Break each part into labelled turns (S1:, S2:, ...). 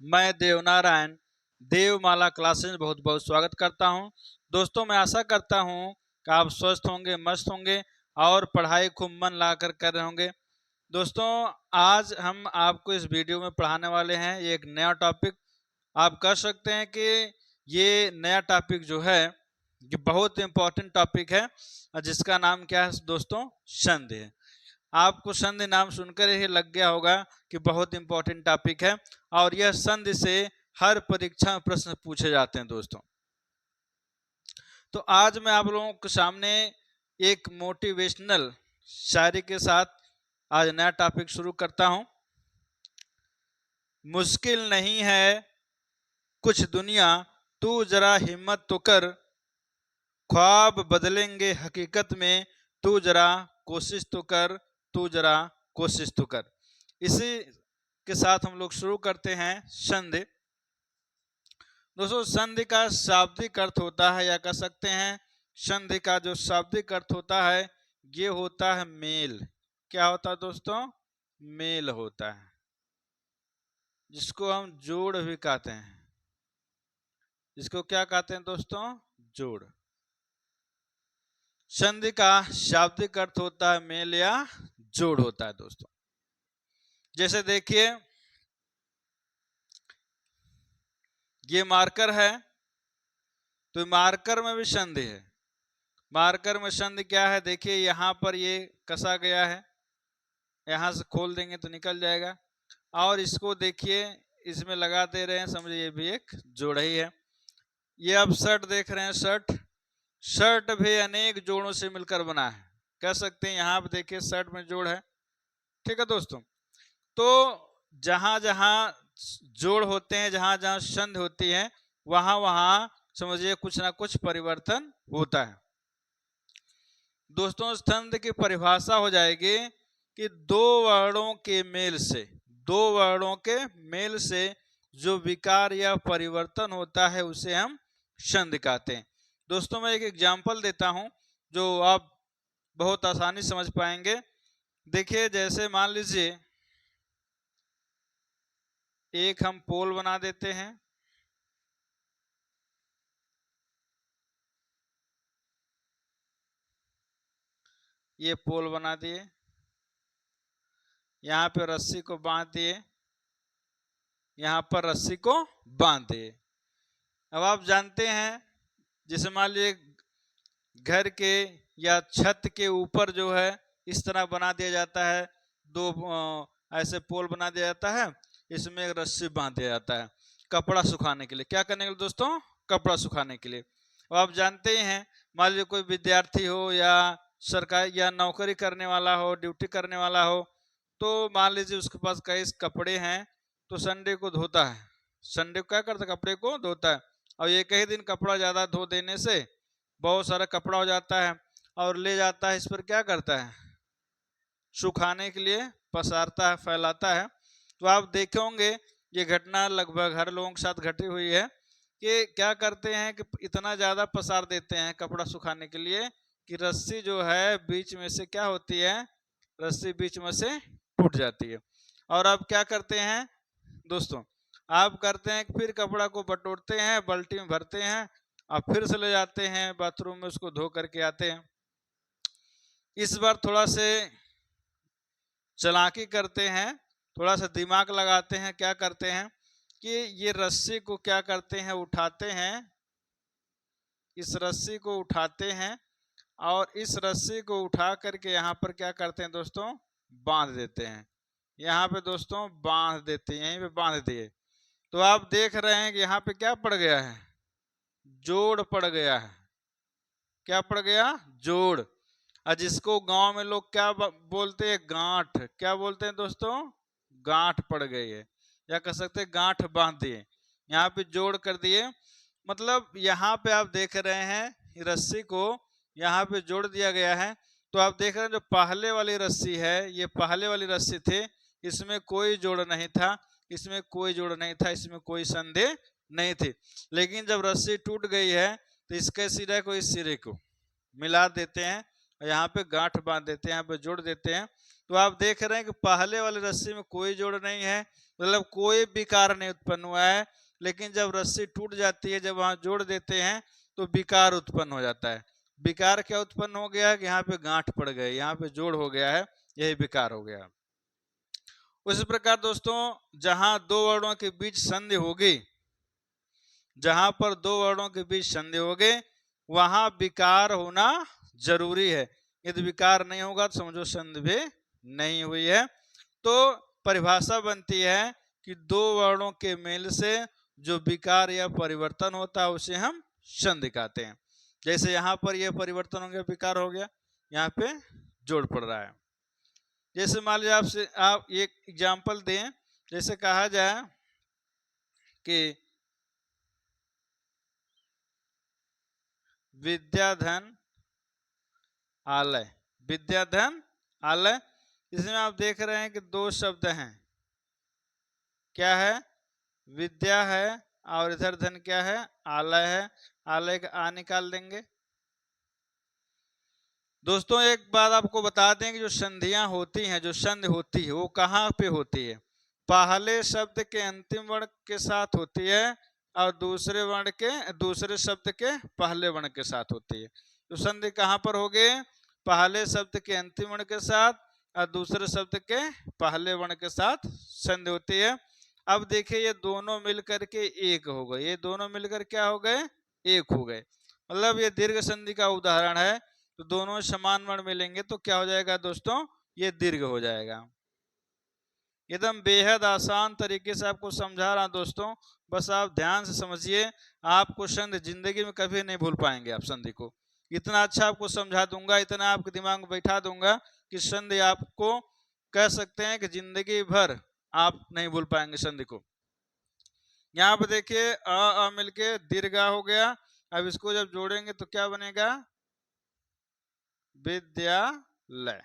S1: मैं देवनारायण देवमाला क्लासेस में बहुत बहुत स्वागत करता हूं। दोस्तों, मैं आशा करता हूं कि आप स्वस्थ होंगे, मस्त होंगे और पढ़ाई खूब मन लाकर कर रहे होंगे। दोस्तों, आज हम आपको इस वीडियो में पढ़ाने वाले हैं एक नया टॉपिक। आप कह सकते हैं कि ये नया टॉपिक जो है ये बहुत इम्पोर्टेंट टॉपिक है, जिसका नाम क्या है दोस्तों? संधि है। आपको संधि नाम सुनकर ही लग गया होगा कि बहुत इंपॉर्टेंट टॉपिक है और यह संधि से हर परीक्षा में प्रश्न पूछे जाते हैं दोस्तों। तो आज मैं आप लोगों के सामने एक मोटिवेशनल शायरी के साथ आज नया टॉपिक शुरू करता हूं। मुश्किल नहीं है कुछ दुनिया, तू जरा हिम्मत तो कर, ख्वाब बदलेंगे हकीकत में, तू जरा कोशिश तो कर, तू जरा कोशिश तो कर। इसी के साथ हम लोग शुरू करते हैं संधि। दोस्तों, संधि का शाब्दिक अर्थ होता है, या कह सकते हैं संधि का जो शाब्दिक अर्थ होता है ये होता है मेल। क्या होता है दोस्तों? मेल होता है, जिसको हम जोड़ भी कहते हैं। जिसको क्या कहते हैं दोस्तों? जोड़। संधि का शाब्दिक अर्थ होता है मेल या जोड़ होता है दोस्तों। जैसे देखिए, ये मार्कर है तो मार्कर में भी संधि है। मार्कर में संधि क्या है? देखिए, यहां पर ये कसा गया है, यहां से खोल देंगे तो निकल जाएगा। और इसको देखिए, इसमें लगा दे रहे हैं, समझिए ये भी एक जोड़ ही है। ये आप शर्ट देख रहे हैं, शर्ट शर्ट भी अनेक जोड़ों से मिलकर बना है। कह सकते हैं यहां पर देखिए शर्ट में जोड़ है। ठीक है दोस्तों, तो जहां जहां जोड़ होते हैं, जहां जहां संधि होती है, वहां वहां समझिए कुछ ना कुछ परिवर्तन होता है दोस्तों। संधि की परिभाषा हो जाएगी कि दो वर्णों के मेल से, दो वर्णों के मेल से जो विकार या परिवर्तन होता है उसे हम संधि कहते हैं। दोस्तों, मैं एक एग्जांपल देता हूं जो आप बहुत आसानी समझ पाएंगे। देखिए, जैसे मान लीजिए एक हम पोल बना देते हैं। ये पोल बना दिए, यहाँ पे रस्सी को बांध दिए, यहाँ पर रस्सी को बांध दिए। अब आप जानते हैं, जैसे मान लीजिए घर के या छत के ऊपर जो है इस तरह बना दिया जाता है, दो ऐसे पोल बना दिया जाता है, इसमें एक रस्सी बांध दिया जाता है कपड़ा सुखाने के लिए। क्या करने के लिए दोस्तों? कपड़ा सुखाने के लिए। अब आप जानते ही हैं, मान लीजिए कोई विद्यार्थी हो या सरकारी या नौकरी करने वाला हो, ड्यूटी करने वाला हो, तो मान लीजिए उसके पास कई कपड़े हैं, तो संडे को धोता है। संडे को क्या करता है? कपड़े को धोता है। और एक ही दिन कपड़ा ज्यादा धो देने से बहुत सारा कपड़ा हो जाता है और ले जाता है, इस पर क्या करता है? सुखाने के लिए पसारता है, फैलाता है। तो आप देखे होंगे ये घटना लगभग हर लोगों के साथ घटी हुई है कि क्या करते हैं कि इतना ज्यादा पसार देते हैं कपड़ा सुखाने के लिए कि रस्सी जो है बीच में से क्या होती है? रस्सी बीच में से टूट जाती है। और अब क्या करते हैं दोस्तों? आप करते हैं कि फिर कपड़ा को बटोरते हैं, बाल्टी में भरते हैं और फिर से ले जाते हैं बाथरूम में, उसको धो करके आते हैं। इस बार थोड़ा से चालाकी करते हैं, थोड़ा सा दिमाग लगाते हैं। क्या करते हैं कि ये रस्सी को क्या करते हैं? उठाते हैं, इस रस्सी को उठाते हैं और इस रस्सी को उठा करके यहाँ पर क्या करते हैं दोस्तों? बांध देते हैं। यहाँ पे दोस्तों बांध देते हैं, यहीं पे बांध दिए। तो आप देख रहे हैं कि यहाँ पे क्या पड़ गया है? जोड़ पड़ गया है। क्या पड़ गया? जोड़। और जिसको गांव में लोग क्या बोलते हैं? गांठ। क्या बोलते हैं दोस्तों? गांठ पड़ गई है, या कह सकते हैं गांठ बांध दिए। यहाँ पे जोड़ कर दिए, मतलब यहाँ पे आप देख रहे हैं रस्सी को यहाँ पे जोड़ दिया गया है। तो आप देख रहे हैं जो पहले वाली रस्सी है, ये पहले वाली रस्सी थी, इसमें कोई जोड़ नहीं था, इसमें कोई जोड़ नहीं था, इसमें कोई संधि नहीं थी। लेकिन जब रस्सी टूट गई है तो इसके सिरे को इस सिरे को मिला देते हैं और यहाँ पे गांठ बांध देते हैं, यहाँ पे जोड़ देते हैं। तो आप देख रहे हैं कि पहले वाली रस्सी में कोई जोड़ नहीं है, मतलब कोई विकार नहीं उत्पन्न हुआ है। लेकिन जब रस्सी टूट जाती है, जब वहां जोड़ देते हैं तो विकार उत्पन्न हो जाता है। विकार क्या उत्पन्न हो गया कि यहाँ पे गांठ पड़ गए, यहाँ पे जोड़ हो गया है, यही विकार हो गया। उसी प्रकार दोस्तों जहां दो वर्णों के बीच संधि होगी, जहां पर दो वर्णों के बीच संधि होगी वहां विकार होना जरूरी है। यदि विकार नहीं होगा तो समझो संधि भी नहीं हुई है। तो परिभाषा बनती है कि दो वर्णों के मेल से जो विकार या परिवर्तन होता है उसे हम संधि कहते हैं। जैसे यहाँ पर यह परिवर्तन हो गया, विकार हो गया, यहाँ पे जोड़ पड़ रहा है। जैसे मान लीजिए आपसे आप एक एग्जाम्पल दें, जैसे कहा जाए कि विद्याधन आलय, विद्याधन आलय, इसमें आप देख रहे हैं कि दो शब्द हैं, क्या है, विद्या है और इधर धन क्या है, आलय है। आलय का आ निकाल देंगे। दोस्तों एक बात आपको बता दें कि जो संधियां होती हैं, जो संधि होती है वो कहाँ पे होती है, पहले शब्द के अंतिम वर्ण के साथ होती है और दूसरे शब्द के पहले वर्ण के साथ होती है। तो संधि कहाँ पर होगी, पहले शब्द के अंतिम वर्ण के साथ और दूसरे शब्द के पहले वर्ण के साथ संधि होती है। अब देखिए ये दोनों मिलकर के एक हो गए, ये दोनों मिलकर क्या हो गए, एक हो गए, मतलब ये दीर्घ संधि का उदाहरण है। तो दोनों समान वर्ण मिलेंगे तो क्या हो जाएगा दोस्तों, ये दीर्घ हो जाएगा। एकदम बेहद आसान तरीके से आपको समझा रहा हूं दोस्तों, बस आप ध्यान से समझिए। आपको संधि जिंदगी में कभी नहीं भूल पाएंगे, आप संधि को इतना अच्छा आपको समझा दूंगा, इतना आपके दिमाग में बैठा दूंगा कि संधि आपको कह सकते हैं कि जिंदगी भर आप नहीं भूल पाएंगे संधि को। यहाँ पे देखिए अ मिलके दीर्घा हो गया। अब इसको जब जोड़ेंगे तो क्या बनेगा, विद्यालय।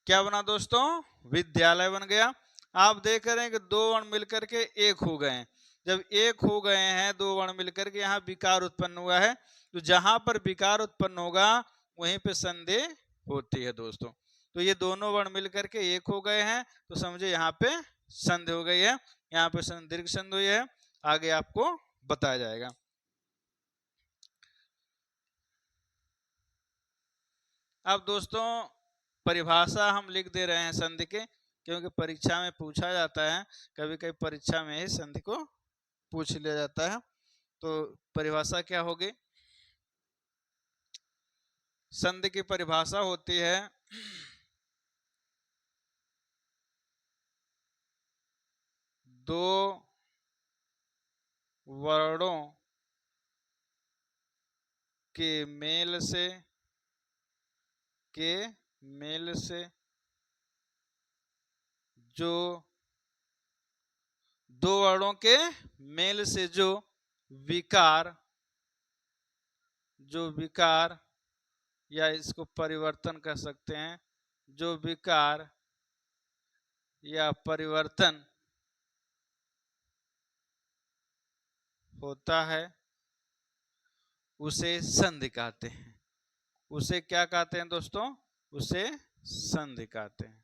S1: क्या बना दोस्तों, विद्यालय बन गया। आप देख रहे हैं कि दो वर्ण मिलकर के एक हो गए हैं। जब एक हो गए हैं दो वर्ण मिलकर के, यहाँ विकार उत्पन्न हुआ है। तो जहां पर विकार उत्पन्न होगा वहीं पे संधि होती है दोस्तों। तो ये दोनों वर्ण मिलकर के एक हो गए हैं तो समझे यहाँ पे संधि हो गई है, यहाँ पे दीर्घ संधि हुई है। आगे आपको बताया जाएगा। अब दोस्तों परिभाषा हम लिख दे रहे हैं संधि के, क्योंकि परीक्षा में पूछा जाता है, कभी कभी परीक्षा में ही संधि को पूछ लिया जाता है। तो परिभाषा क्या होगी, संधि की परिभाषा होती है दो वर्णों के मेल से जो दो वर्णों के मेल से जो विकार या इसको परिवर्तन कह सकते हैं, जो विकार या परिवर्तन होता है उसे संधि कहते हैं। उसे क्या कहते हैं दोस्तों, उसे संधि कहते हैं।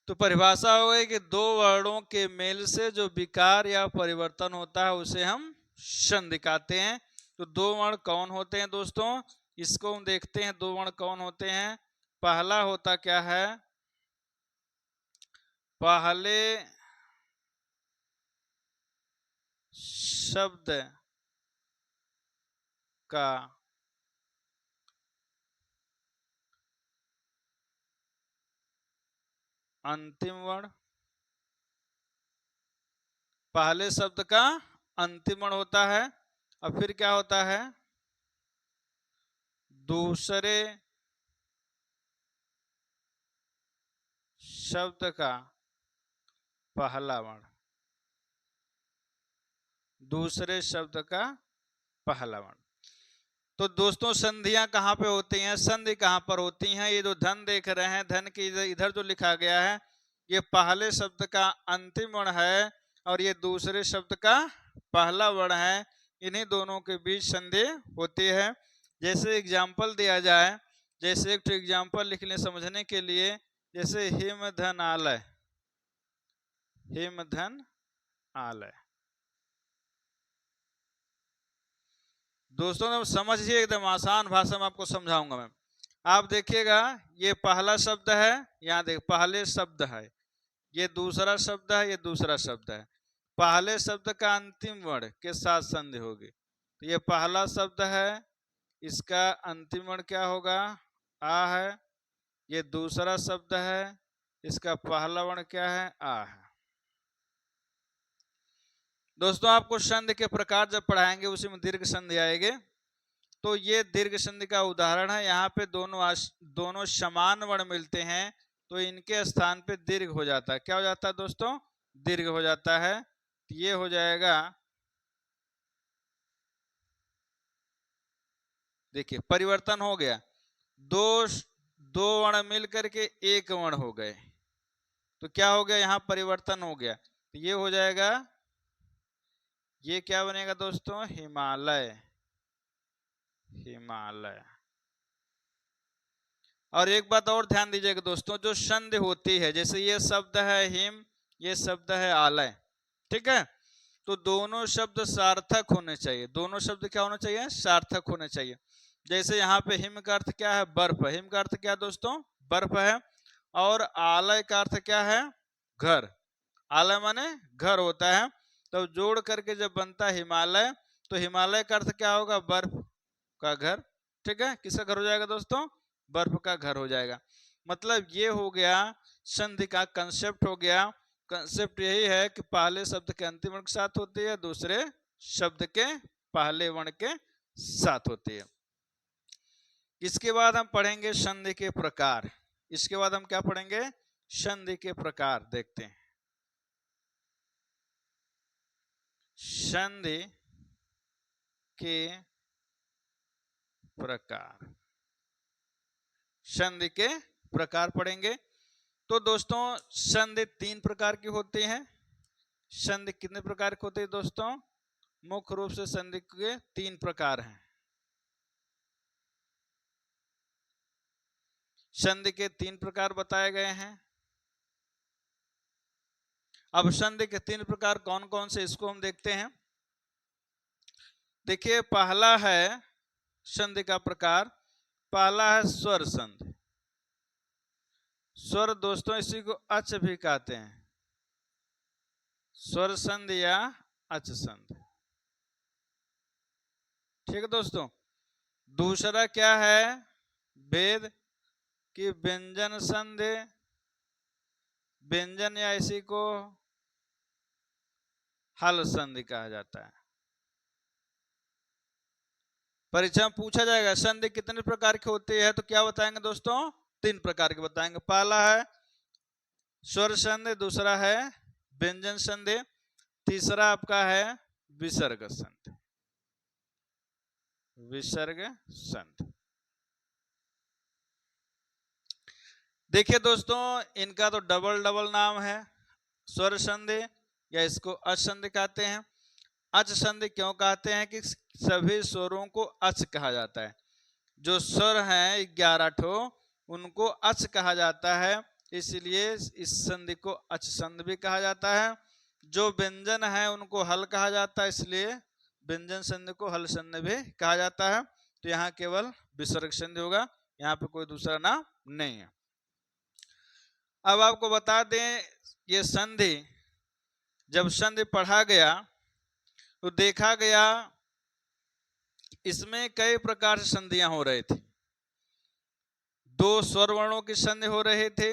S1: तो परिभाषा हो गई कि दो वर्णों के मेल से जो विकार या परिवर्तन होता है उसे हम संधि कहते हैं। तो दो वर्ण कौन होते हैं दोस्तों, इसको हम देखते हैं। दो वर्ण कौन होते हैं, पहला होता क्या है, पहले शब्द का अंतिम वर्ण, पहले शब्द का अंतिम वर्ण होता है। और फिर क्या होता है, दूसरे शब्द का पहला वर्ण, दूसरे शब्द का पहला वर्ण। तो दोस्तों संधियां कहाँ पे होती हैं, संधि कहाँ पर होती हैं, ये जो धन देख रहे हैं, धन के इधर जो लिखा गया है ये पहले शब्द का अंतिम वर्ण है और ये दूसरे शब्द का पहला वर्ण है, इन्हीं दोनों के बीच संधि होती है। जैसे एग्जाम्पल दिया जाए, जैसे एक एग्जाम्पल लिख लें समझने के लिए, जैसे हिम धन आलय, हिम धन आलय। दोस्तों समझिए, एकदम आसान भाषा में आपको समझाऊंगा मैं। आप देखिएगा, ये पहला शब्द है, यहाँ देख पहले शब्द है, ये दूसरा शब्द है, ये दूसरा शब्द है। पहले शब्द का अंतिम वर्ण के साथ संधि होगी। तो ये पहला शब्द है, इसका अंतिम वर्ण क्या होगा? आ है। ये दूसरा शब्द है, इसका पहला वर्ण क्या है? आ है। दोस्तों आपको संधि के प्रकार जब पढ़ाएंगे उसी में दीर्घ संधि आएंगे। तो ये दीर्घ संधि का उदाहरण है। यहाँ पे दोनों समान वर्ण मिलते हैं तो इनके स्थान पे दीर्घ हो जाता है। क्या हो जाता है दोस्तों? दीर्घ हो जाता है। ये हो जाएगा, देखिए परिवर्तन हो गया, दो वर्ण मिल करके एक वर्ण हो गए, तो क्या हो गया? यहाँ परिवर्तन हो गया। तो ये हो जाएगा, ये क्या बनेगा दोस्तों? हिमालय, हिमालय। और एक बात और ध्यान दीजिएगा दोस्तों, जो संधि होती है, जैसे ये शब्द है हिम, ये शब्द है आलय, ठीक है? तो दोनों शब्द सार्थक होने चाहिए। दोनों शब्द क्या होना चाहिए? सार्थक होने चाहिए। जैसे यहाँ पे हिम का अर्थ क्या है? बर्फ। हिम का अर्थ क्या दोस्तों? बर्फ है। और आलय का अर्थ क्या है? घर। आलय माने घर होता है। तो जोड़ करके जब बनता है हिमालय, तो हिमालय का अर्थ क्या होगा? बर्फ का घर, ठीक है? किसका घर हो जाएगा दोस्तों? बर्फ का घर हो जाएगा। मतलब ये हो गया संधि का कंसेप्ट हो गया। कंसेप्ट यही है कि पहले शब्द के अंतिम वर्ण के साथ होती है, दूसरे शब्द के पहले वर्ण के साथ होती है। इसके बाद हम पढ़ेंगे संधि के प्रकार। इसके बाद हम क्या पढ़ेंगे? संधि के प्रकार देखते हैं। संधि के प्रकार, संधि के प्रकार पढ़ेंगे। तो दोस्तों संधि 3 प्रकार की होती है। संधि कितने प्रकार की होती है दोस्तों? मुख्य रूप से संधि के 3 प्रकार हैं। संधि के 3 प्रकार बताए गए हैं। अब संधि के 3 प्रकार कौन कौन से, इसको हम देखते हैं। देखिए पहला है संधि का प्रकार, पहला है स्वर संधि। स्वर दोस्तों इसी को अच भी कहते हैं, स्वर संधि या अच संधि, ठीक है दोस्तों। दूसरा क्या है? भेद की व्यंजन संधि, व्यंजन या इसी को हल संधि कहा जाता है। परीक्षा में पूछा जाएगा संधि कितने प्रकार की होती है, तो क्या बताएंगे दोस्तों? 3 प्रकार के बताएंगे। पहला है स्वर संधि, दूसरा है व्यंजन संधि, तीसरा आपका है विसर्ग संधि, विसर्ग संधि। देखिए दोस्तों इनका तो डबल डबल नाम है, स्वर संधि या इसको अच संधि कहते हैं। अच संधि क्यों कहते हैं? कि सभी स्वरों को अच कहा जाता है। जो स्वर हैं 11 ठो, उनको अच कहा जाता है, इसलिए इस संधि को अच संधि भी कहा जाता है। जो व्यंजन है उनको हल कहा जाता है, इसलिए व्यंजन संधि को हल संधि भी कहा जाता है। तो यहाँ केवल विसर्ग संधि होगा, यहाँ पे कोई दूसरा नाम नहीं है। अब आपको बता दें, ये संधि जब संधि पढ़ा गया तो देखा गया इसमें कई प्रकार से संधियां हो रही थी। 2 स्वर वर्णों की संधि हो रहे थे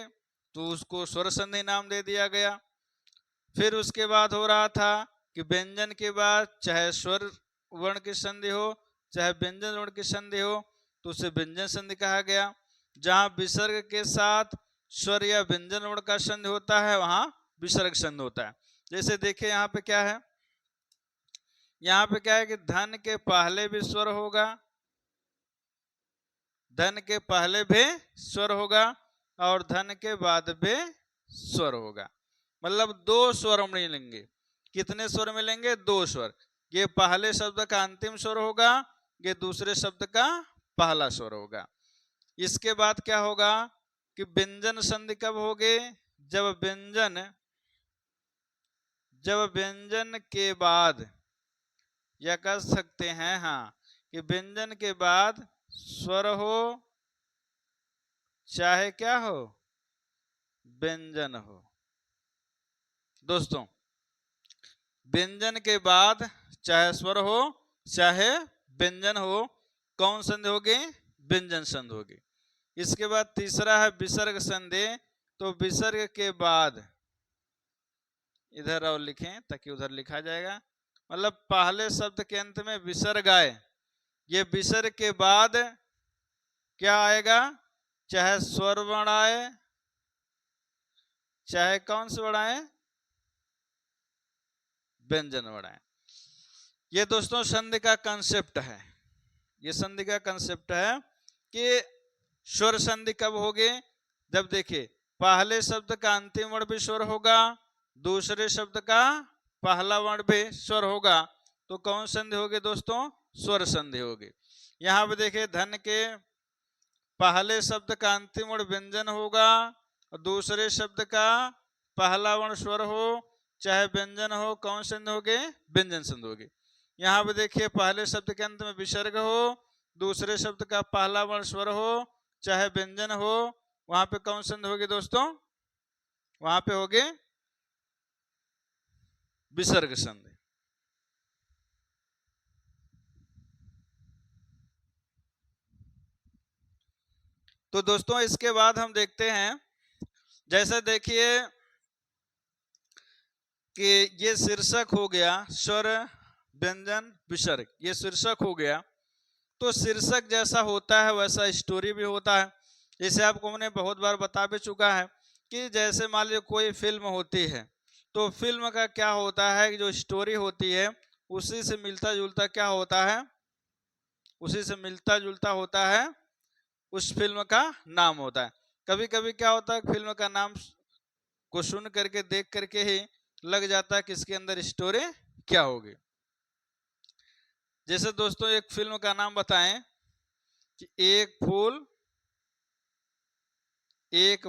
S1: तो उसको स्वर संधि नाम दे दिया गया। फिर उसके बाद हो रहा था कि व्यंजन के बाद चाहे स्वर वर्ण की संधि हो चाहे व्यंजन वर्ण की संधि हो तो उसे व्यंजन संधि कहा गया। जहां विसर्ग के साथ स्वर या व्यंजन वर्ण का संधि होता है वहां विसर्ग संधि होता है। जैसे देखिए यहाँ पे क्या है, यहाँ पे क्या है कि धन के पहले भी स्वर होगा, धन के पहले भी स्वर होगा और धन के बाद भी स्वर होगा। मतलब 2 स्वर हम नहीं लेंगे। कितने स्वर मिलेंगे? 2 स्वर। ये पहले शब्द का अंतिम स्वर होगा, ये दूसरे शब्द का पहला स्वर होगा। इसके बाद क्या होगा कि व्यंजन संधि कब होगे? जब व्यंजन के बाद, या कह सकते हैं हाँ कि व्यंजन के बाद स्वर हो चाहे क्या हो, व्यंजन हो। दोस्तों, व्यंजन के बाद चाहे स्वर हो चाहे व्यंजन हो, कौन संधि होगी? व्यंजन संधि होगी। इसके बाद तीसरा है विसर्ग संधि। तो विसर्ग के बाद इधर और लिखें ताकि उधर लिखा जाएगा, मतलब पहले शब्द के अंत में विसर्ग आए, ये विसर्ग के बाद क्या आएगा? चाहे स्वर वर्ण आए चाहे कौन से वर्ण आए? व्यंजन वर्ण आए। ये दोस्तों संधि का कंसेप्ट है। ये संधि का कंसेप्ट है कि स्वर संधि कब होगी? जब देखिए पहले शब्द का अंतिम वर्ण भी स्वर होगा, दूसरे शब्द का पहला वर्ण भी स्वर होगा, तो कौन संधि होगी दोस्तों? स्वर संधि होगी। यहाँ पे देखिए धन के पहले शब्द का अंतिम वर्ण व्यंजन होगा और दूसरे शब्द का पहला वर्ण स्वर हो चाहे व्यंजन हो, कौन संधि होगी? व्यंजन संधि होगी। यहाँ पे देखिए पहले शब्द के अंत में विसर्ग हो, दूसरे शब्द का पहला वर्ण स्वर हो चाहे व्यंजन हो, वहां पे कौन संधि होगी दोस्तों? वहां पे होगी विसर्ग संधि। तो दोस्तों इसके बाद हम देखते हैं, जैसे देखिए कि ये शीर्षक हो गया स्वर व्यंजन विसर्ग, ये शीर्षक हो गया। तो शीर्षक जैसा होता है वैसा स्टोरी भी होता है। जैसे आपको मैंने बहुत बार बता भी चुका है कि जैसे मान लीजिए कोई फिल्म होती है, तो फिल्म का क्या होता है कि जो स्टोरी होती है उसी से मिलता जुलता क्या होता है? उसी से मिलता जुलता होता है उस फिल्म का नाम होता है। कभी कभी क्या होता है, फिल्म का नाम को सुन करके देख करके ही लग जाता है कि इसके अंदर स्टोरी क्या होगी। जैसे दोस्तों एक फिल्म का नाम बताएं कि एक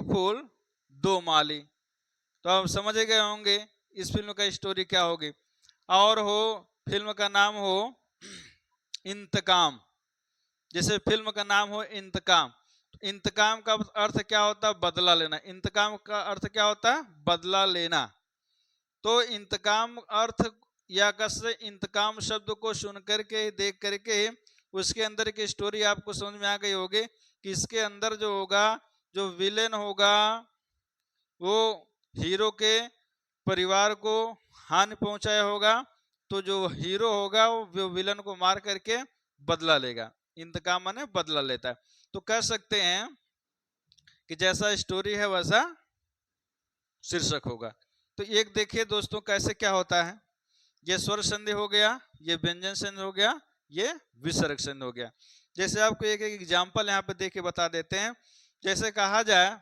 S1: फूल दो माली, तो आप समझ गए होंगे इस फिल्म का स्टोरी क्या होगी। और हो फिल्म का नाम हो इंतकाम, जैसे फिल्म का नाम हो इंतकाम, इंतकाम का अर्थ क्या होता है? बदला लेना। इंतकाम का अर्थ क्या होता है? बदला लेना। तो इंतकाम अर्थ या कैसे इंतकाम शब्द को सुन करके देख करके उसके अंदर की स्टोरी आपको समझ में आ गई होगी कि इसके अंदर जो होगा, जो विलेन होगा वो हीरो के परिवार को हानि पहुंचाया होगा, तो जो हीरो होगा वो विलन को मार करके बदला लेगा। इंतकाम माने बदला लेता है। तो कह सकते हैं कि जैसा स्टोरी है वैसा शीर्षक होगा। तो एक देखिए दोस्तों कैसे क्या होता है, ये स्वर संधि हो गया, ये व्यंजन संधि हो गया, ये विसर्ग संधि हो गया। जैसे आपको एक एक एग्जाम्पल यहाँ पे देके बता देते हैं। जैसे कहा जाए,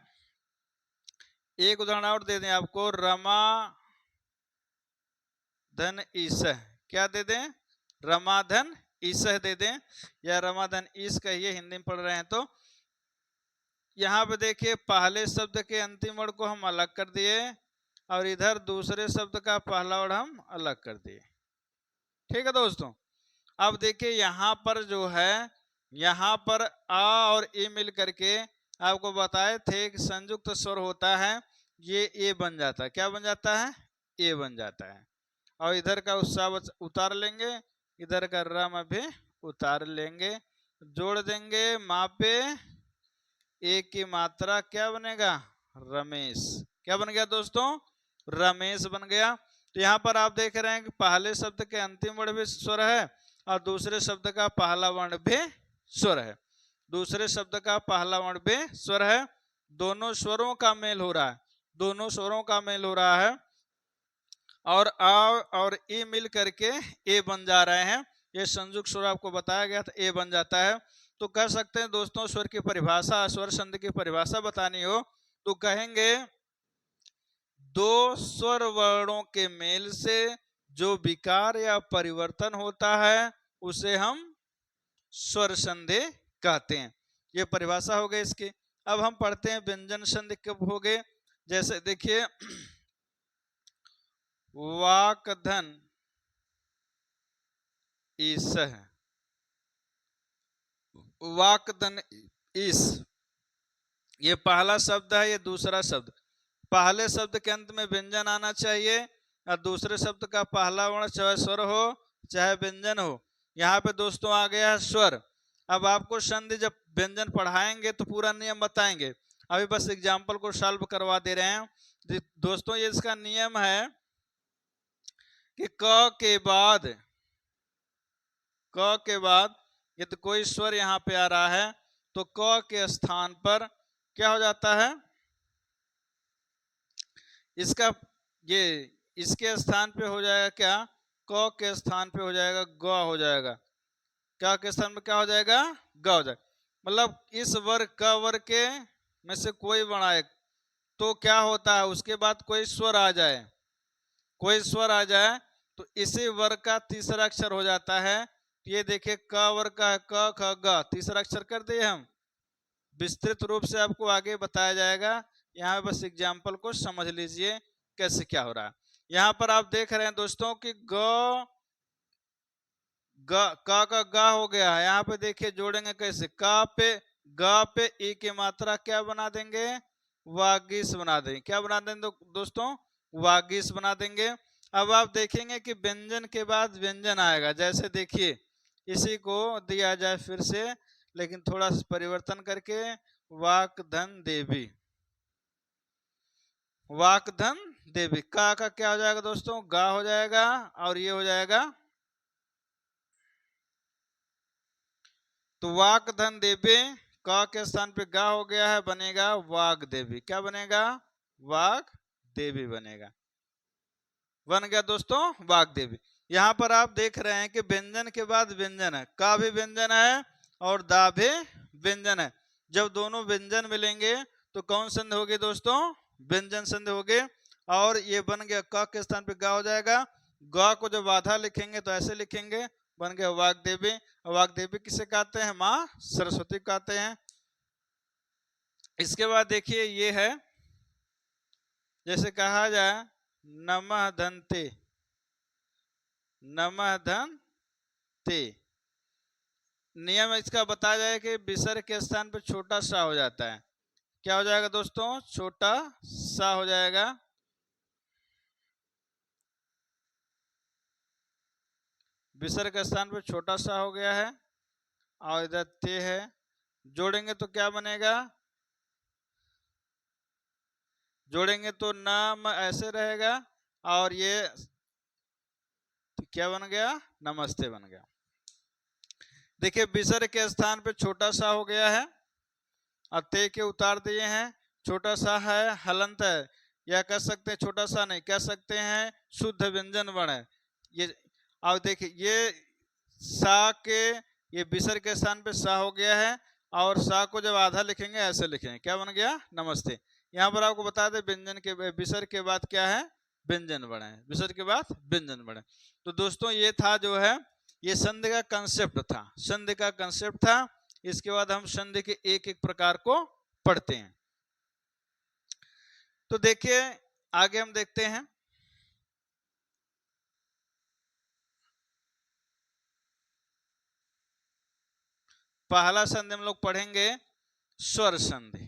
S1: एक उदाहरण और दे दें आपको, रमा धन ईसह, क्या दे दें? रमाधन ईसह दे दें, या रमाधन ईस कहिए, हिंदी में पढ़ रहे हैं तो। यहाँ पे देखिए पहले शब्द के अंतिम वर्ण को हम अलग कर दिए और इधर दूसरे शब्द का पहला वर्ण हम अलग कर दिए। ठीक है दोस्तों। अब देखिए यहाँ पर जो है, यहाँ पर आ और ए मिल करके आपको बताए थे कि संयुक्त स्वर होता है, ये ए बन जाता है। क्या बन जाता है? ए बन जाता है। और इधर का उत्साह उतार लेंगे, इधर का रम भी उतार लेंगे, जोड़ देंगे मापे ए की मात्रा, क्या बनेगा? रमेश। क्या बन गया दोस्तों? रमेश बन गया। तो यहाँ पर आप देख रहे हैं कि पहले शब्द के अंतिम वर्ण भी स्वर है और दूसरे शब्द का पहला वर्ण भी स्वर है। दूसरे शब्द का पहला वर्ण भी स्वर है। दोनों स्वरों का मेल हो रहा है, दोनों स्वरों का मेल हो रहा है। और आ और ए मिल करके ए बन जा रहे हैं। ये संयुक्त स्वर आपको बताया गया था, ए बन जाता है। तो कह सकते हैं दोस्तों स्वर की परिभाषा, स्वर संधि की परिभाषा बतानी हो तो कहेंगे दो स्वर वर्णों के मेल से जो विकार या परिवर्तन होता है उसे हम स्वर संधि कहते हैं। ये परिभाषा हो गई इसकी। अब हम पढ़ते हैं व्यंजन संधि कब हो गए। जैसे देखिए वाकधन ईस है, वाकधन ईस, ये पहला शब्द है, ये दूसरा शब्द। पहले शब्द के अंत में व्यंजन आना चाहिए और दूसरे शब्द का पहला वर्ण चाहे स्वर हो चाहे व्यंजन हो। यहाँ पे दोस्तों आ गया है स्वर। अब आपको संधि जब व्यंजन पढ़ाएंगे तो पूरा नियम बताएंगे, अभी बस एग्जाम्पल को सॉल्व करवा दे रहे हैं दोस्तों। ये इसका नियम है कि क के बाद यदि कोई स्वर यहाँ पे आ रहा है तो क के स्थान पर क्या हो जाता है, इसका ये इसके स्थान पे हो जाएगा क्या, क के स्थान पे हो जाएगा ग हो जाएगा। क्या के स्थान पे क्या हो जाएगा, ग हो जाएगा। मतलब इस वर्ग क वर्ग के में से कोई बनाए तो क्या होता है, उसके बाद कोई स्वर आ जाए, कोई स्वर आ जाए तो इसी वर्ग का तीसरा अक्षर हो जाता है। ये देखिए क वर्ग का है, क ख ग, तीसरा अक्षर कर दिए हम। विस्तृत रूप से आपको आगे बताया जाएगा, यहाँ बस एग्जाम्पल को समझ लीजिए कैसे क्या हो रहा है। यहाँ पर आप देख रहे हैं दोस्तों कि ग का गा हो गया है। यहाँ पे देखिए जोड़ेंगे कैसे, का पे ग पे ई की मात्रा क्या बना देंगे, वागीस बना देंगे। क्या बना देंगे दोस्तों, वागीस बना देंगे। अब आप देखेंगे कि व्यंजन के बाद व्यंजन आएगा। जैसे देखिए इसी को दिया जाए फिर से, लेकिन थोड़ा सा परिवर्तन करके, वाकधन देवी, वाकधन देवी। का क्या हो जाएगा दोस्तों, गा हो जाएगा और ये हो जाएगा तो वाकधन देवी। क के स्थान पे गा हो गया है, बनेगा वाग देवी। क्या बनेगा, वाग देवी बनेगा, बन गया दोस्तों वाग देवी। यहाँ पर आप देख रहे हैं कि व्यंजन के बाद व्यंजन है, का भी व्यंजन है और दा भी व्यंजन है। जब दोनों व्यंजन मिलेंगे तो कौन संधि होगी दोस्तों, व्यंजन संधि होगी। और ये बन गया क के स्थान पे गा हो जाएगा। ग को जब आधा लिखेंगे तो ऐसे लिखेंगे, बन गया वाग्देवी। वाग्देवी किसे कहते हैं, माँ सरस्वती कहते हैं। इसके बाद देखिए ये है, जैसे कहा जाए नमः धनते, नमः धनते। नियम इसका बताया जाए कि विसर्ग के स्थान पर छोटा सा हो जाता है। क्या हो जाएगा दोस्तों, छोटा सा हो जाएगा। विसर्ग के स्थान पर छोटा सा हो गया है और इधर ते है, जोड़ेंगे तो क्या बनेगा, जोड़ेंगे तो नाम ऐसे रहेगा और ये तो क्या बन गया, नमस्ते बन गया। देखिए विसर्ग के स्थान पे छोटा सा हो गया है और ते के उतार दिए हैं। छोटा सा है हलंत है, या कह सकते हैं छोटा सा नहीं, कह सकते हैं शुद्ध व्यंजन वर्ण है ये। अब देखिए ये सा के, ये विसर्ग के स्थान पे सा हो गया है और सा को जब आधा लिखेंगे ऐसे लिखेंगे, क्या बन गया, नमस्ते। यहाँ पर आपको बता दें व्यंजन के विसर्ग के बाद क्या है, व्यंजन वर्ण है, विसर्ग के बाद व्यंजन वर्ण। तो दोस्तों ये था जो है, ये संधि का कंसेप्ट था, संधि का कंसेप्ट था। इसके बाद हम संधि के एक एक प्रकार को पढ़ते हैं। तो देखिए आगे हम देखते हैं, पहला संधि हम लोग पढ़ेंगे स्वर संधि।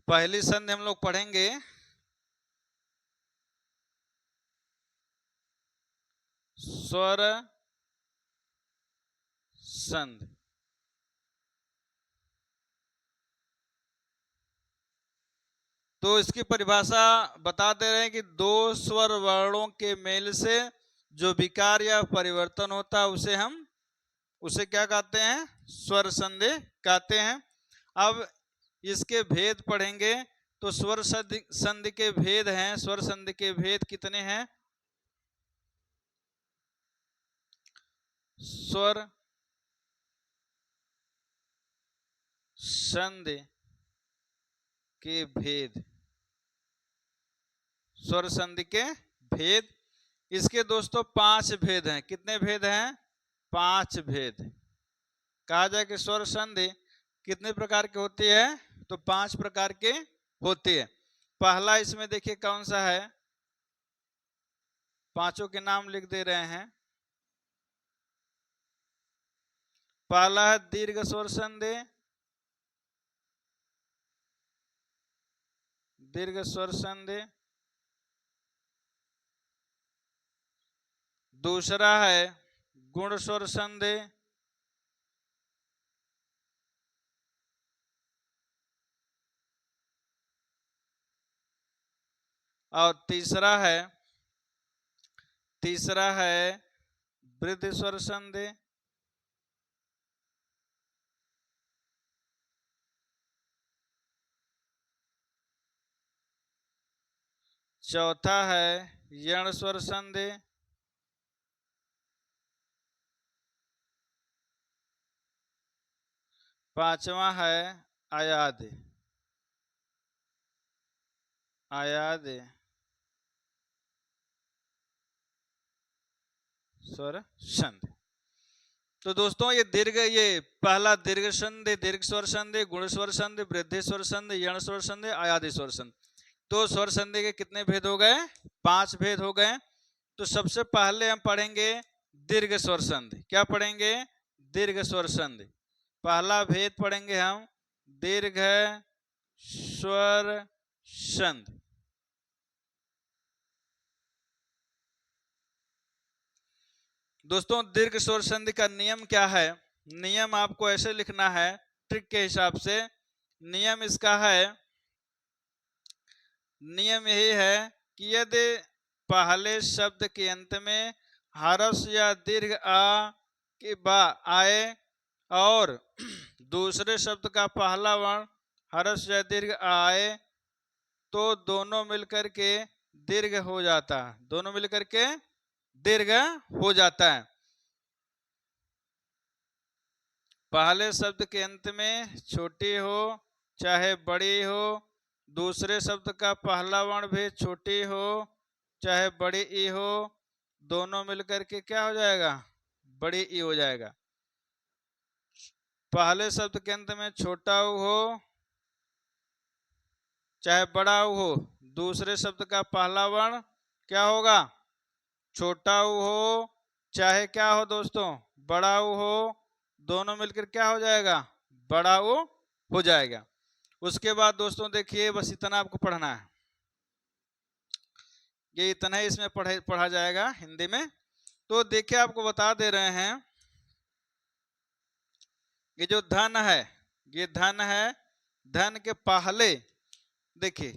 S1: पहली संधि हम लोग पढ़ेंगे स्वर संधि। तो इसकी परिभाषा बता दे रहे हैं कि दो स्वर वर्णों के मेल से जो विकार या परिवर्तन होता है उसे क्या कहते हैं, स्वर संधि कहते हैं। अब इसके भेद पढ़ेंगे तो स्वर संधि के भेद हैं। स्वर संधि के भेद कितने हैं? स्वर संधि के भेद, स्वर संधि के भेद, इसके दोस्तों 5 भेद हैं। कितने भेद हैं? 5 भेद। कहा जाए कि स्वर संधि कितने प्रकार के होती है? तो 5 प्रकार के होती है। पहला इसमें देखिए कौन सा है, पांचों के नाम लिख दे रहे हैं। पहला है दीर्घ स्वर संधि, दीर्घ स्वर संधि। दूसरा है गुण स्वर संधि, और तीसरा है वृद्धि स्वर संधि। चौथा है यण स्वर संधि। पांचवा है अयादि, अयादि स्वर संधि। तो दोस्तों ये पहला दीर्घ संधि, दीर्घ स्वर संधि, गुण स्वर संधि, वृद्धि स्वर संधि, यण स्वर संधि, अयादि स्वर संधि। तो स्वर संधि के कितने भेद हो गए? 5 भेद हो गए। तो सबसे पहले हम पढ़ेंगे दीर्घ स्वर संधि। क्या पढ़ेंगे? दीर्घ स्वर संधि। पहला भेद पढ़ेंगे हम दीर्घ स्वर संधि। दोस्तों दीर्घ स्वर संधि का नियम क्या है? नियम आपको ऐसे लिखना है ट्रिक के हिसाब से। नियम इसका है, नियम यही है कि यदि पहले शब्द के अंत में हर्ष या दीर्घ आ के बा आए और दूसरे शब्द का पहला वर्ण हर्ष या दीर्घ आए तो दोनों मिलकर के दीर्घ हो जाता है, दोनों मिलकर के दीर्घ हो जाता है। पहले शब्द के अंत में छोटी हो चाहे बड़ी हो, दूसरे शब्द का पहला वर्ण भी छोटी हो चाहे बड़ी ई हो, दोनों मिलकर के क्या हो जाएगा? बड़ी ई हो जाएगा। पहले शब्द के अंत में छोटा ऊ हो चाहे बड़ा ऊ हो, दूसरे शब्द का पहला वर्ण क्या होगा? छोटा ऊ हो चाहे क्या हो दोस्तों? बड़ा ऊ हो, दोनों मिलकर क्या हो जाएगा? बड़ा ऊ हो जाएगा। उसके बाद दोस्तों देखिए बस इतना आपको पढ़ना है, ये इतना ही इसमें पढ़ा जाएगा हिंदी में। तो देखिए आपको बता दे रहे हैं, ये जो धन है, ये धन है। धन के पहले देखिए,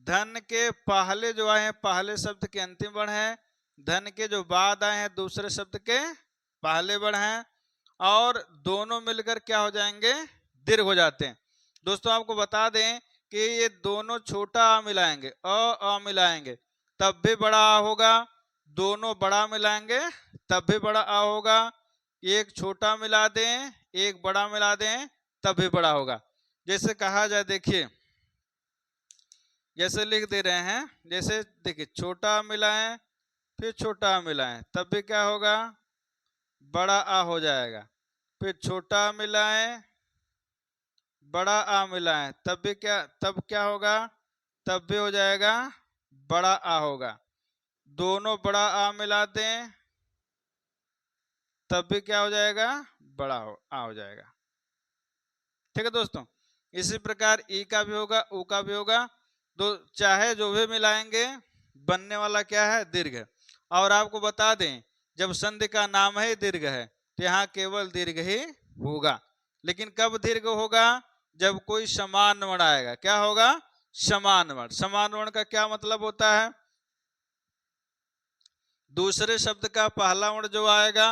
S1: धन के पहले जो आए हैं पहले शब्द के अंतिम वर्ण है, धन के जो बाद आए हैं दूसरे शब्द के पहले वर्ण हैं, और दोनों मिलकर क्या हो जाएंगे? दीर्घ हो जाते हैं। दोस्तों आपको बता दें कि ये दोनों छोटा आ मिलाएंगे, अ मिलाएंगे तब भी बड़ा आ होगा, दोनों बड़ा मिलाएंगे तब भी बड़ा आ होगा, एक छोटा मिला दें एक बड़ा मिला दें तब भी बड़ा होगा। जैसे कहा जाए, देखिए जैसे लिख दे रहे हैं, जैसे देखिए छोटा मिलाएं फिर छोटा मिलाएं तब भी क्या होगा? बड़ा आ हो जाएगा। फिर छोटा मिलाएं बड़ा आ मिलाएं तब क्या होगा? तब भी हो जाएगा बड़ा आ होगा। दोनों बड़ा आ मिला दें तब भी क्या हो जाएगा? बड़ा आ हो जाएगा। ठीक है दोस्तों, इसी प्रकार ई का भी होगा, ऊ का भी होगा। चाहे जो भी मिलाएंगे बनने वाला क्या है? दीर्घ। और आपको बता दें जब संधि का नाम है दीर्घ है तो यहाँ केवल दीर्घ ही होगा। लेकिन कब दीर्घ होगा? जब कोई समान वर्ण आएगा। क्या होगा? समान वर्ण। समान वर्ण का क्या मतलब होता है? दूसरे शब्द का पहला वर्ण जो आएगा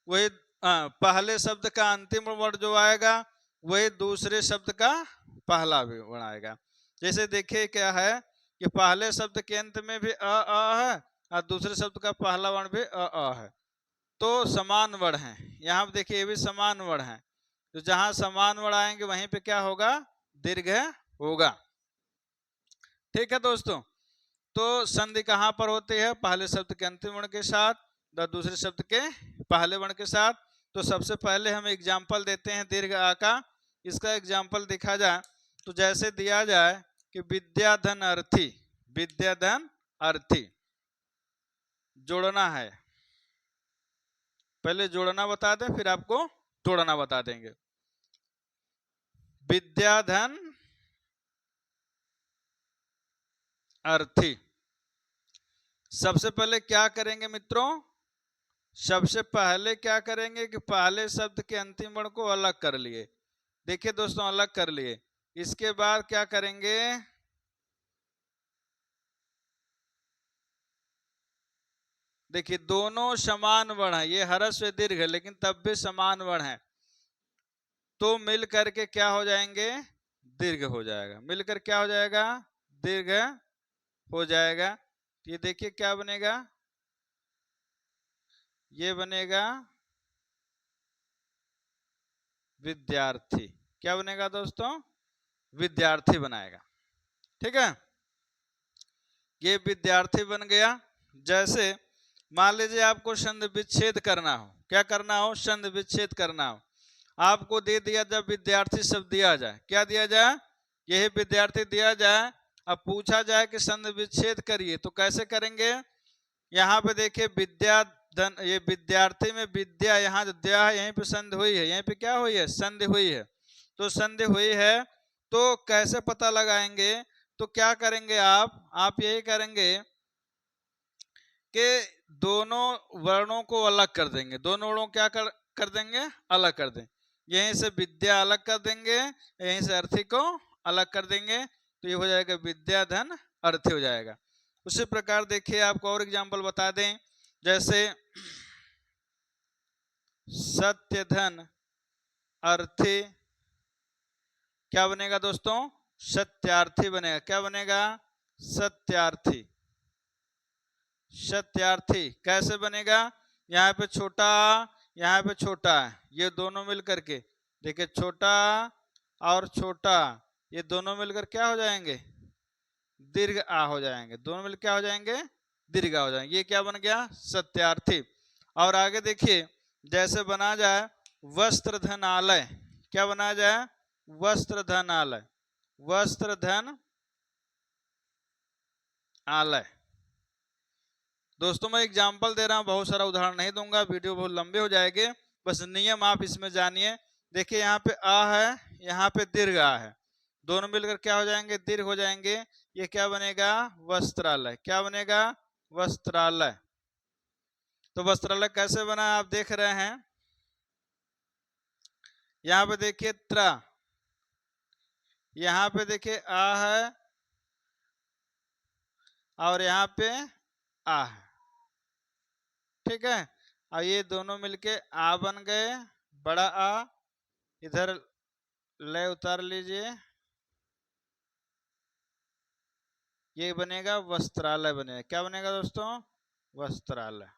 S1: वही पहले शब्द का अंतिम वर्ण जो आएगा वही दूसरे शब्द का पहला वर्ण आएगा। जैसे देखिए क्या है कि पहले शब्द के अंत में भी अ है और दूसरे शब्द का पहला वर्ण भी अ है, तो समान वर्ण है। यहाँ पे देखिए ये भी समान वर्ण है, तो जहां समान वर्ण आएंगे वहीं पे क्या होगा, दीर्घ होगा। ठीक है दोस्तों, तो संधि कहाँ पर होती है, पहले शब्द के अंतिम वर्ण के साथ, दूसरे शब्द के पहले वर्ण के साथ। तो सबसे पहले हम एग्जाम्पल देते हैं दीर्घ आ का। इसका एग्जाम्पल देखा जाए तो जैसे दिया जाए कि विद्याधन अर्थी, विद्याधन अर्थी जोड़ना है, पहले जोड़ना बता दें फिर आपको तोड़ना बता देंगे। विद्याधन अर्थी, सबसे पहले क्या करेंगे मित्रों, सबसे पहले क्या करेंगे कि पहले शब्द के अंतिम वर्ण को अलग कर लिए। देखिए दोस्तों अलग कर लिए, इसके बाद क्या करेंगे, देखिए दोनों समान वर्ण है, ये ह्रस्व दीर्घ है लेकिन तब भी समान वर्ण है, तो मिल करके क्या हो जाएंगे, दीर्घ हो जाएगा। मिलकर क्या हो जाएगा, दीर्घ हो जाएगा। तो ये देखिए क्या बनेगा, ये बनेगा विद्यार्थी। क्या बनेगा दोस्तों, विद्यार्थी बनाएगा। ठीक है, ये विद्यार्थी बन गया। जैसे मान लीजिए आपको संधि विच्छेद करना हो, क्या करना हो, संधि विच्छेद करना हो, आपको दे दिया जब विद्यार्थी शब्द दिया जाए, क्या दिया जाए, यही विद्यार्थी दिया जाए। अब पूछा जाए कि संधि विच्छेद करिए तो कैसे करेंगे। यहाँ पे देखिए विद्याधन, ये विद्यार्थी में विद्या, यहाँ जो द्या है यहीं पे संधि हुई है, यहीं पे क्या हुई है, संधि हुई है। तो संधि हुई है तो कैसे पता लगाएंगे, तो क्या करेंगे आप यही करेंगे कि दोनों वर्णों को अलग कर देंगे, दोनों वर्णों क्या कर देंगे, अलग कर देंगे। यहीं से विद्या अलग कर देंगे, यहीं से अर्थी को अलग कर देंगे, तो ये हो जाएगा विद्याधन अर्थी हो जाएगा। उसी प्रकार देखिए आपको और एग्जांपल बता दें, जैसे सत्यधन अर्थी, क्या बनेगा दोस्तों, सत्यार्थी बनेगा। क्या बनेगा, सत्यार्थी। सत्यार्थी कैसे बनेगा, यहाँ पे छोटा, यहाँ पे छोटा, ये दोनों मिलकर के देखिए छोटा और छोटा, ये दोनों मिलकर क्या हो जाएंगे, दीर्घ आ हो जाएंगे, दोनों मिलकर क्या हो जाएंगे, दीर्घ आ हो जाएंगे। ये क्या बन गया, सत्यार्थी। और आगे देखिए जैसे बना जाए वस्त्रधनालय, क्या बना जाए, वस्त्रधनालय, वस्त्रधन आलय। दोस्तों मैं एग्जाम्पल दे रहा हूं, बहुत सारा उदाहरण नहीं दूंगा, वीडियो बहुत लंबे हो जाएंगे, बस नियम आप इसमें जानिए। देखिए यहाँ पे आ है, यहाँ पे दीर्घ आ है, दोनों मिलकर क्या हो जाएंगे, दीर्घ हो जाएंगे। ये क्या बनेगा, वस्त्रालय। क्या बनेगा, वस्त्रालय। तो वस्त्रालय कैसे बना आप देख रहे हैं, यहाँ पे देखिए त्रा, यहाँ पे देखिए आ है और यहाँ पे आ है। ठीक है, और ये दोनों मिलके आ बन गए, बड़ा आ, इधर ले उतार लीजिए, ये बनेगा वस्त्रालय बनेगा। क्या बनेगा दोस्तों, वस्त्रालय।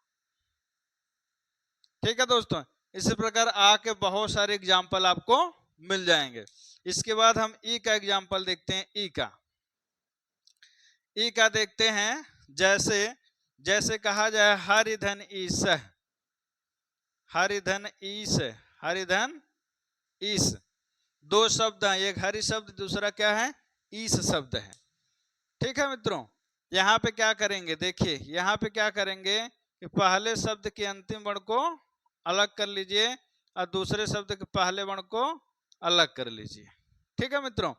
S1: ठीक है दोस्तों, इसी प्रकार आ के बहुत सारे एग्जाम्पल आपको मिल जाएंगे। इसके बाद हम ई का एग्जाम्पल देखते हैं। ई का देखते हैं, जैसे जैसे कहा जाए हरिधन ईस, हरिधन ईस, हरिधन ईस, दो शब्द हैं, एक हरि शब्द दूसरा क्या है, ईस शब्द है। ठीक है मित्रों, यहाँ पे क्या करेंगे, देखिए यहाँ पे क्या करेंगे कि पहले शब्द के अंतिम वर्ण को अलग कर लीजिए और दूसरे शब्द के पहले वर्ण को अलग कर लीजिए। ठीक है मित्रों,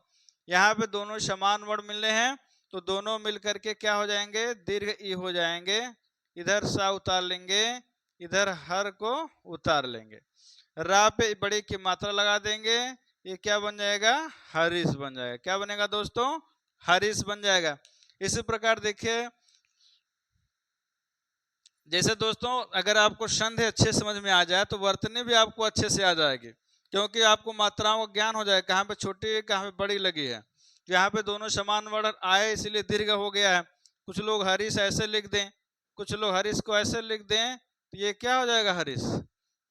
S1: यहाँ पे दोनों समान वर्ण मिलने हैं तो दोनों मिलकर के क्या हो जाएंगे, दीर्घ ई हो जाएंगे। इधर सा उतार लेंगे, इधर हर को उतार लेंगे, रा पे बड़ी की मात्रा लगा देंगे, ये क्या बन जाएगा, हरीश बन जाएगा। क्या बनेगा दोस्तों, हरीश बन जाएगा। इसी प्रकार देखिए, जैसे दोस्तों अगर आपको संधि अच्छे समझ में आ जाए तो वर्तनी भी आपको अच्छे से आ जाएगी। क्योंकि आपको मात्राओं का ज्ञान हो जाए, कहाँ पे छोटी है कहाँ पे बड़ी लगी है। यहाँ पे दोनों समान वर्ण आए इसलिए दीर्घ हो गया है। कुछ लोग हरीश ऐसे लिख दें, कुछ लोग हरीश को ऐसे लिख दें, तो ये क्या हो जाएगा हरीश,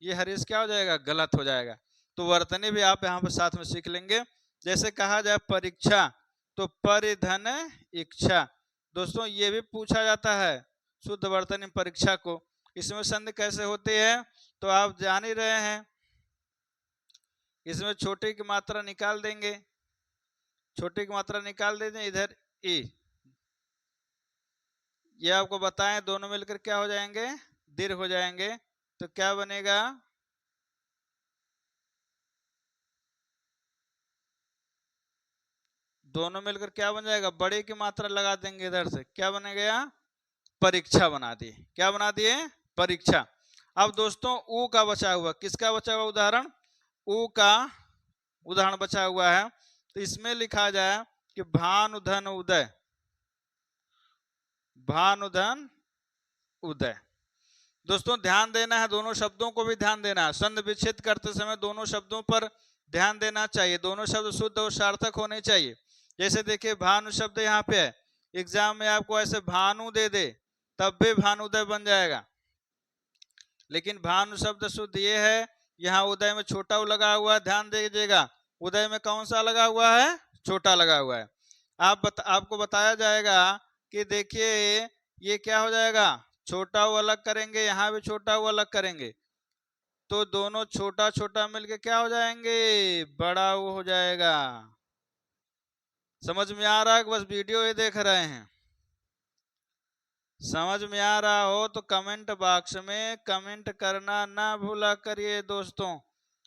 S1: ये हरीश क्या हो जाएगा, गलत हो जाएगा। तो वर्तनी भी आप यहाँ पे साथ में सीख लेंगे। जैसे कहा जाए परीक्षा, तो परिधन इच्छा। दोस्तों ये भी पूछा जाता है शुद्ध वर्तनी परीक्षा को, इसमें संधि कैसे होती है तो आप जान ही रहे हैं। इसमें छोटे की मात्रा निकाल देंगे, छोटे की मात्रा निकाल देंगे, इधर ए, ये आपको बताएं दोनों मिलकर क्या हो जाएंगे, दीर्घ हो जाएंगे। तो क्या बनेगा, दोनों मिलकर क्या बन जाएगा, बड़े की मात्रा लगा देंगे इधर से, क्या बन गया, परीक्षा बना दिए। क्या बना दिए, परीक्षा। अब दोस्तों ऊ का बचा हुआ, किसका बचा हुआ उदाहरण, ऊ का उदाहरण बचा हुआ है। तो इसमें लिखा जाए कि भानुधन उदय, भानुधन उदय। दोस्तों ध्यान देना है, दोनों शब्दों को भी ध्यान देना है। संधि विच्छेद करते समय दोनों शब्दों पर ध्यान देना चाहिए, दोनों शब्द शुद्ध और सार्थक होने चाहिए। जैसे देखिए भानु शब्द यहाँ पे है, एग्जाम में आपको ऐसे भानु दे दे तब भी भानुदय बन जाएगा, लेकिन भानु शब्द शुद्ध ये है, यहाँ उदय में छोटा लगा हुआ है, ध्यान दीजिएगा। उदय में कौन सा लगा हुआ है, छोटा लगा हुआ है। आपको बताया जाएगा कि देखिए ये क्या हो जाएगा, छोटा वो अलग करेंगे, यहाँ भी छोटा वो अलग करेंगे, तो दोनों छोटा छोटा मिलके क्या हो जाएंगे, बड़ा वो हो जाएगा। समझ में आ रहा है, बस वीडियो ये देख रहे हैं। समझ में आ रहा हो तो कमेंट बॉक्स में कमेंट करना ना भूला करिए दोस्तों।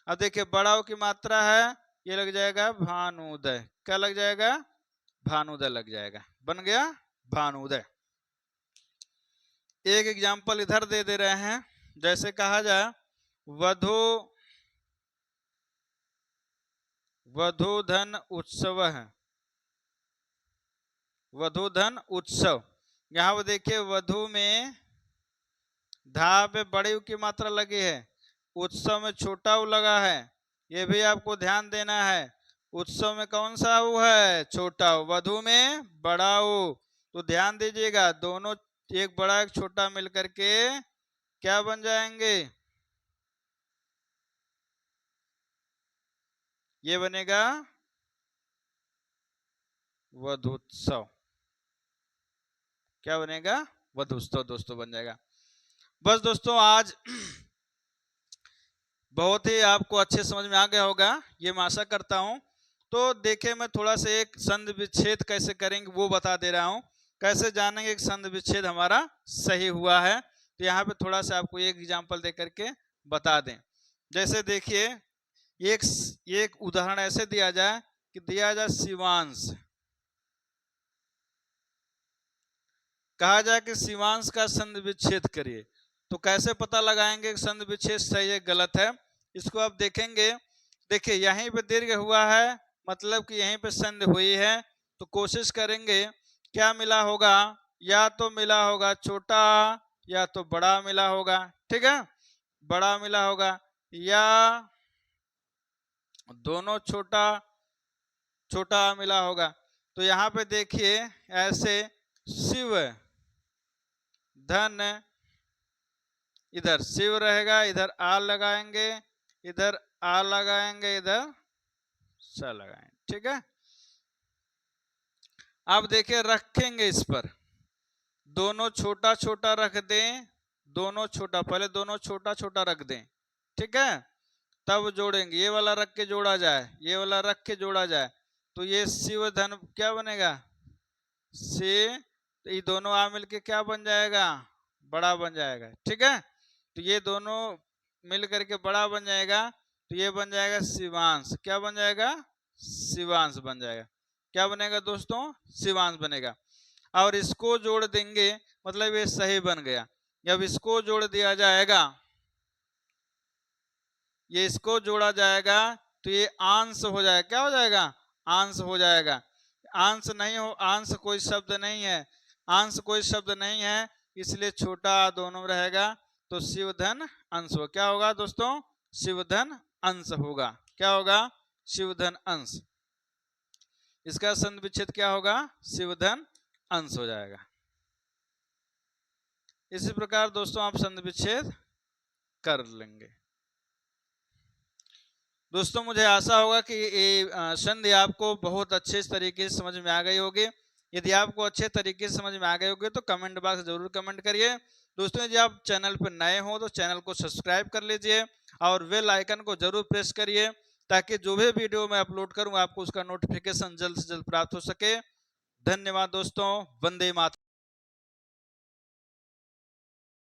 S1: अब देखिए बड़ाओं की मात्रा है, ये लग जाएगा भानुदय, क्या लग जाएगा, भानुदय लग जाएगा, बन गया भानुदय। एक एग्जाम्पल इधर दे रहे हैं, जैसे कहा जाए वधु वधुधन उत्सव है, वधुधन उत्सव। यहाँ पर देखिए वधु में धा पे बड़ी की मात्रा लगी है, उत्सव में छोटा उ लगा है, ये भी आपको ध्यान देना है। उत्सव में कौन सा उ है, छोटा उ, वधु में बड़ा उ। तो ध्यान दीजिएगा दोनों एक बड़ा एक छोटा मिलकर के क्या बन जाएंगे, ये बनेगा वधुत्सव, क्या बनेगा, वधुत्सव दोस्तों बन जाएगा। बस दोस्तों आज बहुत ही आपको अच्छे समझ में आ गया होगा, ये मैं आशा करता हूं। तो देखिए मैं थोड़ा सा एक संधि विच्छेद कैसे करेंगे वो बता दे रहा हूं, कैसे जानेंगे कि संधि विच्छेद हमारा सही हुआ है। तो यहाँ पे थोड़ा सा आपको एक एग्जाम्पल दे करके बता दें। जैसे देखिए एक उदाहरण ऐसे दिया जाए कि दिया जाए शिवांश, कहा जाए कि शिवांश का संधि विच्छेद करिए। तो कैसे पता लगाएंगे कि संधि विच्छेद सही है गलत है, इसको आप देखेंगे। देखिए यहीं पे दीर्घ हुआ है, मतलब कि यहीं पे संधि हुई है, तो कोशिश करेंगे क्या मिला होगा, या तो मिला होगा छोटा या तो बड़ा मिला होगा, ठीक है, बड़ा मिला होगा या दोनों छोटा छोटा मिला होगा। तो यहाँ पे देखिए ऐसे शिव धन, इधर शिव रहेगा, इधर आ लगाएंगे, इधर आ लगाएंगे, इधर स लगाएंगे, ठीक है। अब देखिए रखेंगे इस पर, दोनों छोटा छोटा रख दें, दोनों छोटा, पहले दोनों छोटा छोटा रख दें, ठीक है, तब जोड़ेंगे। ये वाला रख के जोड़ा जाए, ये वाला रख के जोड़ा जाए, तो ये शिव धन क्या बनेगा, से, तो ये दोनों आ मिलके क्या बन जाएगा, बड़ा बन जाएगा, ठीक है। तो ये दोनों मिल करके बड़ा बन जाएगा, तो ये बन जाएगा शिवांश, क्या बन जाएगा, शिवांश बन जाएगा। क्या बनेगा दोस्तों, शिवांश बनेगा। और इसको जोड़ देंगे, मतलब ये सही बन गया। जब इसको जोड़ दिया जाएगा, ये इसको जोड़ा जाएगा, तो ये अंश हो जाएगा, क्या हो जाएगा, अंश हो जाएगा। अंश नहीं हो, अंश कोई शब्द नहीं है, अंश कोई शब्द नहीं है, इसलिए छोटा दोनों रहेगा। तो शिवधन अंश हो, क्या होगा दोस्तों, शिवधन अंश होगा। क्या होगा? शिवधन अंश। इसका संधि विच्छेद क्या होगा? शिवधन अंश हो जाएगा। इसी प्रकार दोस्तों आप संधि विच्छेद कर लेंगे। दोस्तों मुझे आशा होगा कि ये संधि आपको बहुत अच्छे तरीके से समझ में आ गई होगी। यदि आपको अच्छे तरीके से समझ में आ गए होंगे तो कमेंट बॉक्स जरूर कमेंट करिए। दोस्तों यदि आप चैनल पर नए हो तो चैनल को सब्सक्राइब कर लीजिए और बेल आइकन को जरूर प्रेस करिए, ताकि जो भी वीडियो मैं अपलोड करूं आपको उसका नोटिफिकेशन जल्द से जल्द प्राप्त हो सके। धन्यवाद दोस्तों। वंदे मातरम।